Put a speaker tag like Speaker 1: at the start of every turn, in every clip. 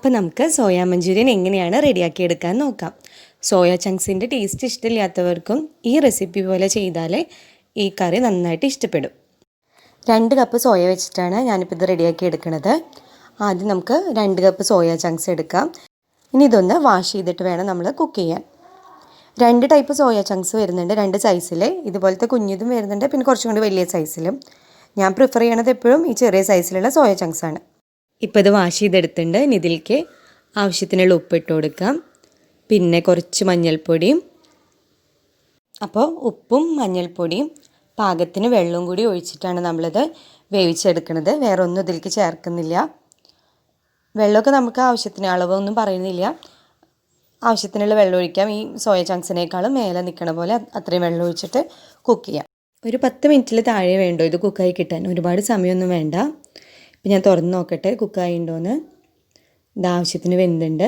Speaker 1: അപ്പോൾ നമുക്ക് soya manchurian എങ്ങനെയാണ് റെഡിയാക്കി എടുക്കാൻ നോക്കാം. സോയ ചങ്ക്സിൻ്റെ ടേസ്റ്റ് ഇഷ്ടമില്ലാത്തവർക്കും ഈ റെസിപ്പി പോലെ ചെയ്താലേ ഈ കറി നന്നായിട്ട് ഇഷ്ടപ്പെടും. 2 കപ്പ് സോയ വെച്ചിട്ടാണ് ഞാനിപ്പോൾ ഇത് റെഡിയാക്കി എടുക്കുന്നത്. ആദ്യം നമുക്ക് 2 കപ്പ് സോയ ചങ്ക്സ് എടുക്കാം. ഇനി ഇതൊന്ന് വാഷ് ചെയ്തിട്ട് വേണം നമ്മൾ കുക്ക് ചെയ്യാൻ. 2 ടൈപ്പ് സോയ ചങ്ക്സ് വരുന്നുണ്ട്, 2 സൈസിൽ. ഇതുപോലത്തെ കുഞ്ഞിതും വരുന്നുണ്ട്, പിന്നെ കുറച്ചും കൂടി വലിയ സൈസിലും. ഞാൻ പ്രിഫർ ചെയ്യണത് എപ്പോഴും ഈ ചെറിയ സൈസിലുള്ള സോയ ചങ്ക്സ് ആണ്. ഇപ്പോൾ ഇത് വാഷ് ചെയ്തെടുത്തിട്ടുണ്ട്. ഇനി ഇതിലേക്ക് ആവശ്യത്തിനുള്ള ഉപ്പിട്ട് കൊടുക്കാം, പിന്നെ കുറച്ച് മഞ്ഞൾപ്പൊടിയും. അപ്പോൾ ഉപ്പും മഞ്ഞൾപ്പൊടിയും പാകത്തിന് വെള്ളവും കൂടി ഒഴിച്ചിട്ടാണ് നമ്മളിത് വേവിച്ചെടുക്കുന്നത്. വേറെ ഒന്നും ഇതിലേക്ക് ചേർക്കുന്നില്ല. വെള്ളമൊക്കെ നമുക്ക് ആവശ്യത്തിന്, അളവൊന്നും പറയുന്നില്ല, ആവശ്യത്തിനുള്ള വെള്ളം ഒഴിക്കാം. ഈ സോയ ചങ്ക്സിനേക്കാളും മേലെ നിൽക്കണ പോലെ അത്രയും വെള്ളം ഒഴിച്ചിട്ട് കുക്ക് ചെയ്യാം. ഒരു 10 മിനിറ്റിൽ താഴെ വേണ്ടോ ഇത് കുക്കായി കിട്ടാൻ, ഒരുപാട് സമയമൊന്നും വേണ്ട. ഇപ്പം ഞാൻ തുറന്ന് നോക്കട്ടെ കുക്കായിണ്ടോയെന്ന്. ഇത് ആവശ്യത്തിന് വെന്തുണ്ട്.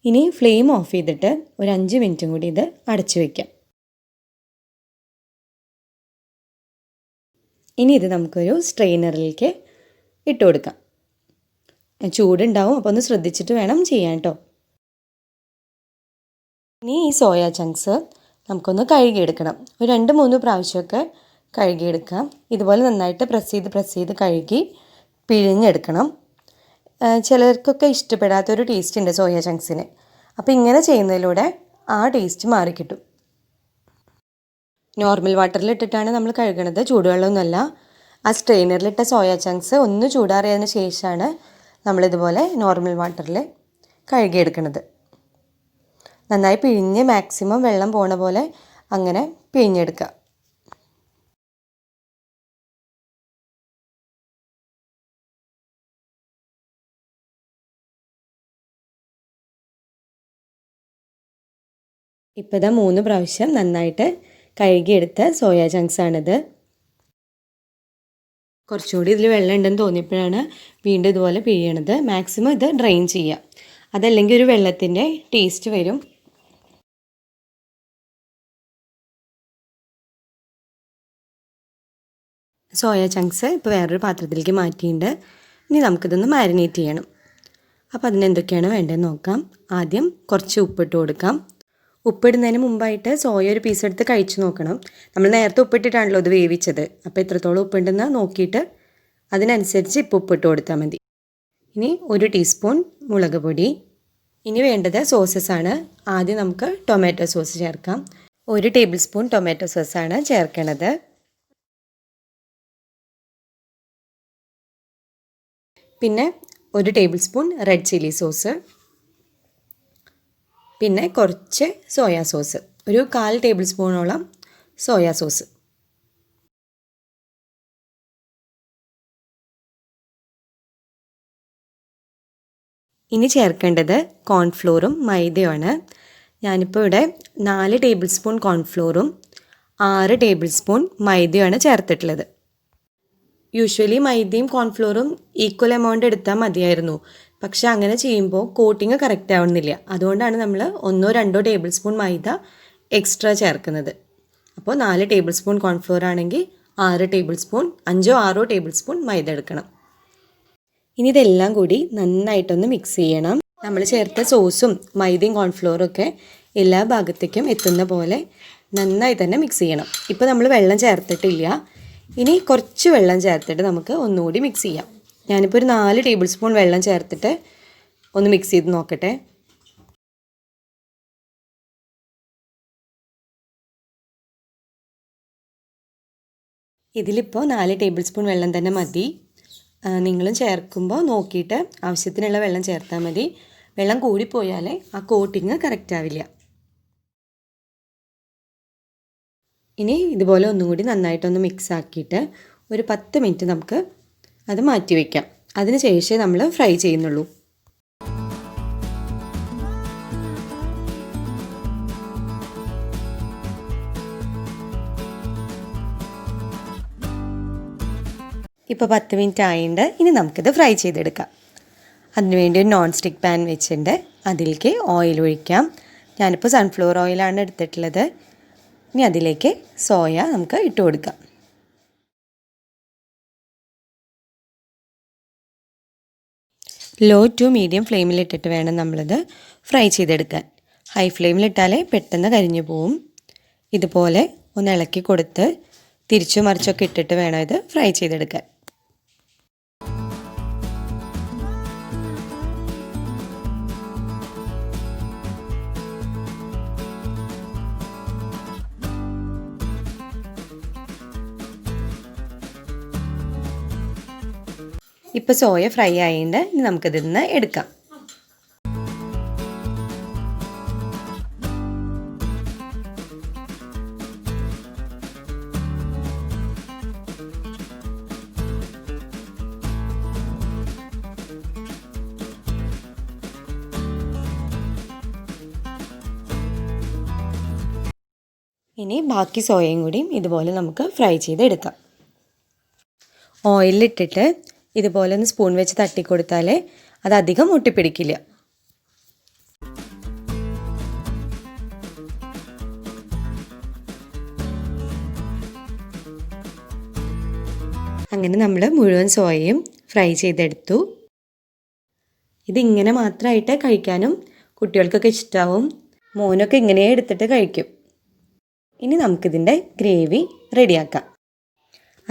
Speaker 1: ഇനി ഫ്ലെയിം ഓഫ് ചെയ്തിട്ട് ഒരു 5 മിനിറ്റും കൂടി ഇത് അടച്ചു വയ്ക്കാം. ഇനി ഇത് നമുക്കൊരു സ്ട്രെയിനറിലേക്ക് ഇട്ട് കൊടുക്കാം. ചൂടുണ്ടാവും, അപ്പോൾ ഒന്ന് ശ്രദ്ധിച്ചിട്ട് വേണം ചെയ്യാൻ കേട്ടോ. ഇനി ഈ സോയ ചങ്ക്സ് നമുക്കൊന്ന് കഴുകിയെടുക്കണം. ഒരു 2-3 പ്രാവശ്യമൊക്കെ കഴുകിയെടുക്കാം. ഇതുപോലെ നന്നായിട്ട് പ്രസ് ചെയ്ത് കഴുകി പിഴിഞ്ഞെടുക്കണം. ചിലർക്കൊക്കെ ഇഷ്ടപ്പെടാത്തൊരു ടേസ്റ്റ് ഉണ്ട് സോയ ചങ്ക്സിന്. അപ്പോൾ ഇങ്ങനെ ചെയ്യുന്നതിലൂടെ ആ ടേസ്റ്റ് മാറിക്കിട്ടും. നോർമൽ വാട്ടറിലിട്ടിട്ടാണ് നമ്മൾ കഴുകണത്, ചൂടുവെള്ളമൊന്നുമല്ല. ആ സ്ട്രെയിനറിലിട്ട സോയ ചങ്ക്സ് ഒന്ന് ചൂടാറിയതിന് ശേഷമാണ് നമ്മളിതുപോലെ നോർമൽ വാട്ടറിൽ കഴുകിയെടുക്കുന്നത്. നന്നായി പിഴിഞ്ഞ് മാക്സിമം വെള്ളം പോണ പോലെ അങ്ങനെ പിഴിഞ്ഞെടുക്കുക. ഇപ്പോൾ ഇതാ 3 പ്രാവശ്യം നന്നായിട്ട് കഴുകിയെടുത്ത സോയ ചങ്ക്സാണിത്. കുറച്ചുകൂടി ഇതിൽ വെള്ളം ഉണ്ടെന്ന് തോന്നിയപ്പോഴാണ് വീണ്ടും ഇതുപോലെ പിഴിയണത്. മാക്സിമം ഇത് ഡ്രെയിൻ ചെയ്യുക, അതല്ലെങ്കിൽ ഒരു വെള്ളത്തിൻ്റെ ടേസ്റ്റ് വരും. സോയ ചങ്ക്സ് ഇപ്പോൾ വേറൊരു പാത്രത്തിലേക്ക് മാറ്റിയിട്ടുണ്ട്. ഇനി നമുക്കിതൊന്ന് മാരിനേറ്റ് ചെയ്യണം. അപ്പോൾ അതിനെന്തൊക്കെയാണ് വേണ്ടതെന്ന് നോക്കാം. ആദ്യം കുറച്ച് ഉപ്പിട്ട് കൊടുക്കാം. ഉപ്പിടുന്നതിന് മുമ്പായിട്ട് സോയ ഒരു പീസ് എടുത്ത് കഴിച്ച് നോക്കണം. നമ്മൾ നേരത്തെ ഉപ്പിട്ടിട്ടാണല്ലോ ഇത് വേവിച്ചത്, അപ്പോൾ എത്രത്തോളം ഉപ്പുണ്ടെന്ന് നോക്കിയിട്ട് അതിനനുസരിച്ച് ഇപ്പോൾ ഉപ്പിട്ട് കൊടുത്താൽ മതി. ഇനി 1 ടീസ്പൂൺ മുളക് പൊടി. ഇനി വേണ്ടത് സോസസ് ആണ്. ആദ്യം നമുക്ക് ടൊമാറ്റോ സോസ് ചേർക്കാം. 1 ടേബിൾ സ്പൂൺ ടൊമാറ്റോ സോസാണ് ചേർക്കണത്. പിന്നെ 1 table spoon red chilli sauce, പിന്നെ കുറച്ച് സോയാ സോസ്, ഒരു 1/4 ടേബിൾ സ്പൂണോളം സോയാ സോസ്. ഇനി ചേർക്കേണ്ടത് കോൺഫ്ലോറും മൈദയുമാണ്. ഞാനിപ്പോൾ ഇവിടെ 4 ടേബിൾ സ്പൂൺ കോൺഫ്ലോറും 6 ടേബിൾ സ്പൂൺ മൈദയുമാണ് ചേർത്തിട്ടുള്ളത്. യൂഷ്വലി മൈദയും കോൺഫ്ലോറും ഈക്വൽ എമൗണ്ട് എടുത്താൽ മതിയായിരുന്നു, പക്ഷെ അങ്ങനെ ചെയ്യുമ്പോൾ കോട്ടിങ് കറക്റ്റ് ആവുന്നില്ല. അതുകൊണ്ടാണ് നമ്മൾ 1-2 ടേബിൾ സ്പൂൺ മൈദ എക്സ്ട്രാ ചേർക്കുന്നത്. അപ്പോൾ 4 ടേബിൾ സ്പൂൺ കോൺഫ്ലോർ ആണെങ്കിൽ 6 ടേബിൾ സ്പൂൺ, 5-6 ടേബിൾ സ്പൂൺ മൈദ എടുക്കണം. ഇനി ഇതെല്ലാം കൂടി നന്നായിട്ടൊന്ന് മിക്സ് ചെയ്യണം. നമ്മൾ ചേർത്ത സോസും മൈദയും കോൺഫ്ലോറും ഒക്കെ എല്ലാ ഭാഗത്തേക്കും എത്തുന്ന പോലെ നന്നായി തന്നെ മിക്സ് ചെയ്യണം. ഇപ്പോൾ നമ്മൾ വെള്ളം ചേർത്തിട്ടില്ല. ഇനി കുറച്ച് വെള്ളം ചേർത്തിട്ട് നമുക്ക് ഒന്നുകൂടി മിക്സ് ചെയ്യാം. ഞാനിപ്പോൾ ഒരു 4 ടേബിൾ സ്പൂൺ വെള്ളം ചേർത്തിട്ട് ഒന്ന് മിക്സ് ചെയ്ത് നോക്കട്ടെ. ഇതിലിപ്പോൾ 4 ടേബിൾ സ്പൂൺ വെള്ളം തന്നെ മതി. നിങ്ങളും ചേർക്കുമ്പോൾ നോക്കിയിട്ട് ആവശ്യത്തിനുള്ള വെള്ളം ചേർത്താൽ മതി. വെള്ളം കൂടിപ്പോയാൽ ആ കോട്ടിങ് കറക്റ്റ് ആവില്ല. ഇനി ഇതുപോലെ ഒന്നും കൂടി നന്നായിട്ടൊന്ന് മിക്സ് ആക്കിയിട്ട് ഒരു 10 മിനിറ്റ് നമുക്ക് അത് മാറ്റി വയ്ക്കാം. അതിന് ശേഷമേ നമ്മൾ ഫ്രൈ ചെയ്യുന്നുള്ളൂ. ഇപ്പോൾ 10 മിനിറ്റ് ആയിട്ടുണ്ട്. ഇനി നമുക്കിത് ഫ്രൈ ചെയ്തെടുക്കാം. അതിനുവേണ്ടി ഒരു നോൺ സ്റ്റിക്ക് പാൻ വെച്ചിട്ടുണ്ട്. അതിലേക്ക് ഓയിൽ ഒഴിക്കാം. ഞാനിപ്പോൾ സൺഫ്ലവർ ഓയിലാണ് എടുത്തിട്ടുള്ളത്. ഇനി അതിലേക്ക് സോയ നമുക്ക് ഇട്ട് കൊടുക്കാം. ലോ ടു മീഡിയം ഫ്ലെയിമിലിട്ടിട്ട് വേണം നമ്മളിത് ഫ്രൈ ചെയ്തെടുക്കാൻ. ഹൈ ഫ്ലെയിമിലിട്ടാലേ പെട്ടെന്ന് കരിഞ്ഞു പോവും. ഇതുപോലെ ഒന്ന് ഇളക്കി കൊടുത്ത് തിരിച്ചു മറിച്ചൊക്കെ ഇട്ടിട്ട് വേണം ഇത് ഫ്രൈ ചെയ്തെടുക്കാൻ. ഇപ്പോൾ സോയ ഫ്രൈ ആയതുകൊണ്ട് ഇനി നമുക്കിതിൽ നിന്ന് എടുക്കാം. ഇനി ബാക്കി സോയയും കൂടിയും ഇതുപോലെ നമുക്ക് ഫ്രൈ ചെയ്തെടുക്കാം. ഓയിലിട്ടിട്ട് ഇതുപോലെ ഒന്ന് സ്പൂൺ വെച്ച് തട്ടിക്കൊടുത്താലേ അത് അധികം ഒട്ടിപ്പിടിക്കില്ല. അങ്ങനെ നമ്മൾ മുഴുവൻ സോയയും ഫ്രൈ ചെയ്തെടുത്തു. ഇതിങ്ങനെ മാത്രമായിട്ട് കഴിക്കാനും കുട്ടികൾക്കൊക്കെ ഇഷ്ടമാവും. മോനൊക്കെ ഇങ്ങനെ എടുത്തിട്ട് കഴിക്കും. ഇനി നമുക്കിതിൻ്റെ ഗ്രേവി റെഡിയാക്കാം.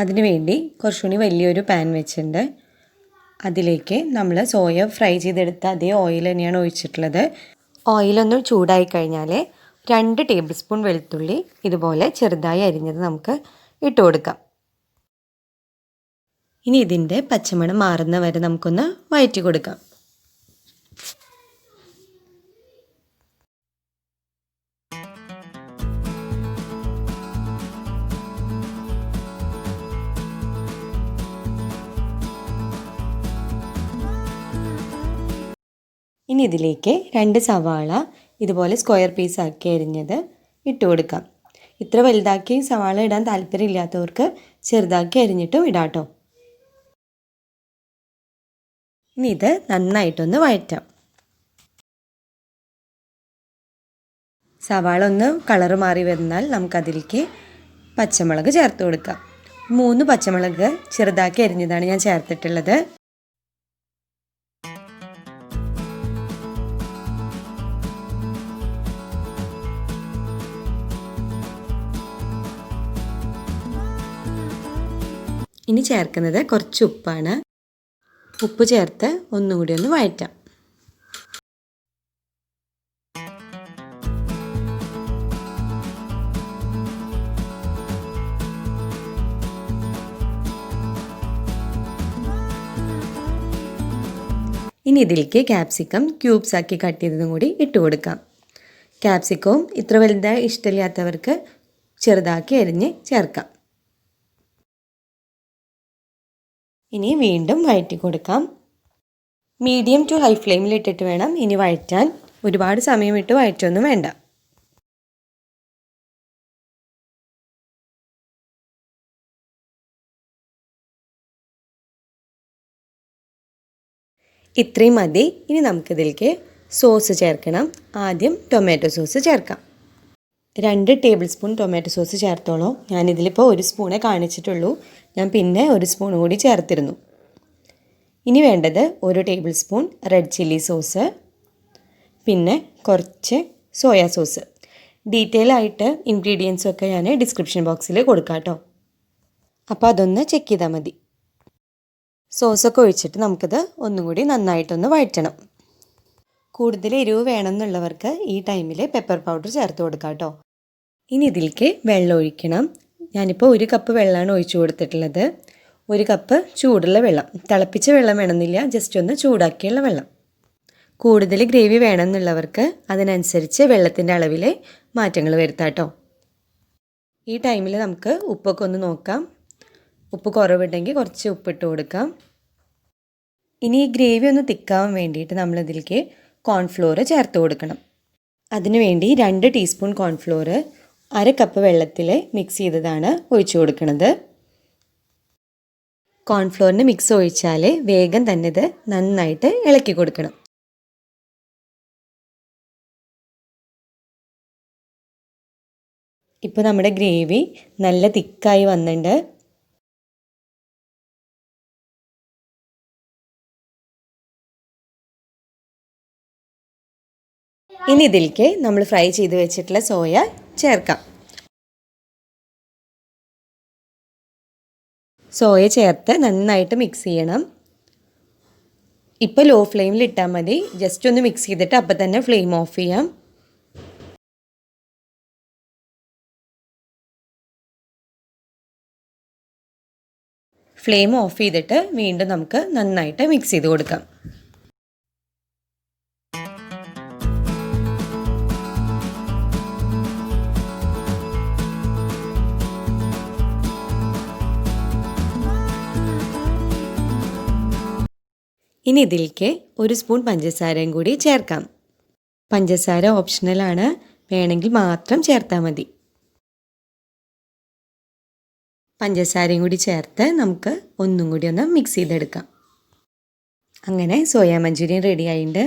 Speaker 1: അതിനുവേണ്ടി കുറച്ചുകൂടി വലിയൊരു പാൻ വെച്ചിട്ടുണ്ട്. അതിലേക്ക് നമ്മൾ സോയ ഫ്രൈ ചെയ്തെടുത്ത അതേ ഓയിൽ തന്നെയാണ് ഒഴിച്ചിട്ടുള്ളത്. ഓയിലൊന്ന് ചൂടായി കഴിഞ്ഞാൽ 2 ടേബിൾ സ്പൂൺ വെളുത്തുള്ളി ഇതുപോലെ ചെറുതായി അരിഞ്ഞത് നമുക്ക് ഇട്ട് കൊടുക്കാം. ഇനി ഇതിൻ്റെ പച്ചമണം മാറുന്ന വരെ നമുക്കൊന്ന് വഴറ്റി കൊടുക്കാം. ഇനി ഇതിലേക്ക് 2 സവാള ഇതുപോലെ സ്ക്വയർ പീസാക്കി അരിഞ്ഞത് ഇട്ട് കൊടുക്കാം. ഇത്ര വലുതാക്കി സവാള ഇടാൻ താല്പര്യമില്ലാത്തവർക്ക് ചെറുതാക്കി അരിഞ്ഞിട്ടും ഇടാം കേട്ടോ. ഇനി ഇത് നന്നായിട്ടൊന്ന് വഴറ്റാം. സവാള ഒന്ന് കളറ് മാറി വന്നാൽ നമുക്കതിലേക്ക് പച്ചമുളക് ചേർത്ത് കൊടുക്കാം. 3 പച്ചമുളക് ചെറുതാക്കി അരിഞ്ഞതാണ് ഞാൻ ചേർത്തിട്ടുള്ളത്. ഇനി ചേർക്കുന്നത് കുറച്ച് ഉപ്പാണ്. ഉപ്പ് ചേർത്ത് ഒന്നുകൂടി ഒന്ന് വഴറ്റാം. ഇനി ഇതിലേക്ക് ക്യാപ്സിക്കം ക്യൂബ്സ് ആക്കി കട്ട് ചെയ്തതും കൂടി ഇട്ട് കൊടുക്കാം. ക്യാപ്സിക്കവും ഇത്ര വലുതായി ഇഷ്ടമില്ലാത്തവർക്ക് ചെറുതാക്കി അരിഞ്ഞ് ചേർക്കാം. ഇനി വീണ്ടും വഴറ്റി കൊടുക്കാം. മീഡിയം ടു ഹൈ ഫ്ലെയിമിലിട്ടിട്ട് വേണം ഇനി വഴറ്റാൻ. ഒരുപാട് സമയമിട്ട് വഴറ്റൊന്നും വേണ്ട. ഇത്രയും മതി. ഇനി നമുക്കിതിലേക്ക് സോസ് ചേർക്കണം. ആദ്യം ടൊമാറ്റോ സോസ് ചേർക്കാം. 2 ടേബിൾ സ്പൂൺ ടൊമാറ്റോ സോസ് ചേർത്തോളൂ. ഞാനിതിലിപ്പോൾ 1 സ്പൂണേ കാണിച്ചിട്ടുള്ളൂ. ഞാൻ പിന്നെ 1 സ്പൂൺ കൂടി ചേർത്തിരുന്നു. ഇനി വേണ്ടത് 1 table spoon red chilli sauce, പിന്നെ കുറച്ച് സോയാ സോസ്. ഡീറ്റെയിൽ ആയിട്ട് ഇൻഗ്രീഡിയൻസൊക്കെ ഞാൻ ഡിസ്ക്രിപ്ഷൻ ബോക്സിൽ കൊടുക്കാം കേട്ടോ. അപ്പോൾ അതൊന്ന് ചെക്ക് ചെയ്താൽ മതി. സോസൊക്കെ ഒഴിച്ചിട്ട് നമുക്കിത് ഒന്നും കൂടി നന്നായിട്ടൊന്ന് വഴറ്റണം. കൂടുതൽ എരിവ് വേണമെന്നുള്ളവർക്ക് ഈ ടൈമിൽ പെപ്പർ പൗഡർ ചേർത്ത് കൊടുക്കാം കേട്ടോ. ഇനി ഇതിലേക്ക് വെള്ളം ഒഴിക്കണം. ഞാനിപ്പോൾ 1 കപ്പ് വെള്ളമാണ് ഒഴിച്ചു കൊടുത്തിട്ടുള്ളത്. 1 കപ്പ് ചൂടുള്ള വെള്ളം, തിളപ്പിച്ച വെള്ളം വേണമെന്നില്ല, ജസ്റ്റ് ഒന്ന് ചൂടാക്കിയുള്ള വെള്ളം. കൂടുതൽ ഗ്രേവി വേണമെന്നുള്ളവർക്ക് അതിനനുസരിച്ച് വെള്ളത്തിൻ്റെ അളവിൽ മാറ്റങ്ങൾ വരുത്താം കേട്ടോ. ഈ ടൈമിൽ നമുക്ക് ഉപ്പൊക്കെ ഒന്ന് നോക്കാം. ഉപ്പ് കുറവുണ്ടെങ്കിൽ കുറച്ച് ഉപ്പിട്ട് കൊടുക്കാം. ഇനി ഈ ഗ്രേവി ഒന്ന് തിക്കാവാൻ വേണ്ടിയിട്ട് നമ്മളിതിലേക്ക് കോൺഫ്ലോർ ചേർത്ത് കൊടുക്കണം. അതിനുവേണ്ടി 2 ടീസ്പൂൺ കോൺഫ്ലോർ 1/2 കപ്പ് വെള്ളത്തിൽ മിക്സ് ചെയ്തതാണ് ഒഴിച്ചു കൊടുക്കുന്നത്. കോൺഫ്ലോറിന് മിക്സ് ഒഴിച്ചാൽ വേഗം തന്നെ ഇത് നന്നായിട്ട് ഇളക്കി കൊടുക്കണം. ഇപ്പോൾ നമ്മുടെ ഗ്രേവി നല്ല തിക്കായി വന്നിട്ടുണ്ട്. ഇനി ഇതിലേക്ക് നമ്മൾ ഫ്രൈ ചെയ്ത് വെച്ചിട്ടുള്ള സോയ ചേർക്കാം. സോയ ചേർത്ത് നന്നായിട്ട് മിക്സ് ചെയ്യണം. ഇപ്പോൾ ലോ ഫ്ലെയിമിൽ ഇട്ടാൽ മതി. ജസ്റ്റ് ഒന്ന് മിക്സ് ചെയ്തിട്ട് അപ്പം തന്നെ ഫ്ലെയിം ഓഫ് ചെയ്യാം. ഫ്ലെയിം ഓഫ് ചെയ്തിട്ട് വീണ്ടും നമുക്ക് നന്നായിട്ട് മിക്സ് ചെയ്ത് കൊടുക്കാം. ഇനി ഇതിലേക്ക് 1 സ്പൂൺ പഞ്ചസാരയും കൂടി ചേർക്കാം. പഞ്ചസാര ഓപ്ഷണലാണ്, വേണമെങ്കിൽ മാത്രം ചേർത്താൽ മതി. പഞ്ചസാരയും കൂടി ചേർത്ത് നമുക്ക് ഒന്നും കൂടി ഒന്ന് മിക്സ് ചെയ്തെടുക്കാം. അങ്ങനെ സോയ മഞ്ചൂരിയൻ റെഡി ആയിട്ടുണ്ട്.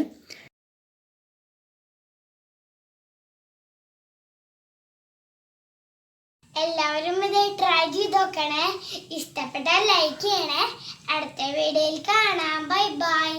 Speaker 2: എല്ലാവരും ഇത് ട്രൈ ചെയ്ത് നോക്കണേ. ഇഷ്ടപ്പെട്ടാൽ ലൈക്ക് ചെയ്യണേ. അടുത്ത വീഡിയോയിൽ കാണാം. Bye bye.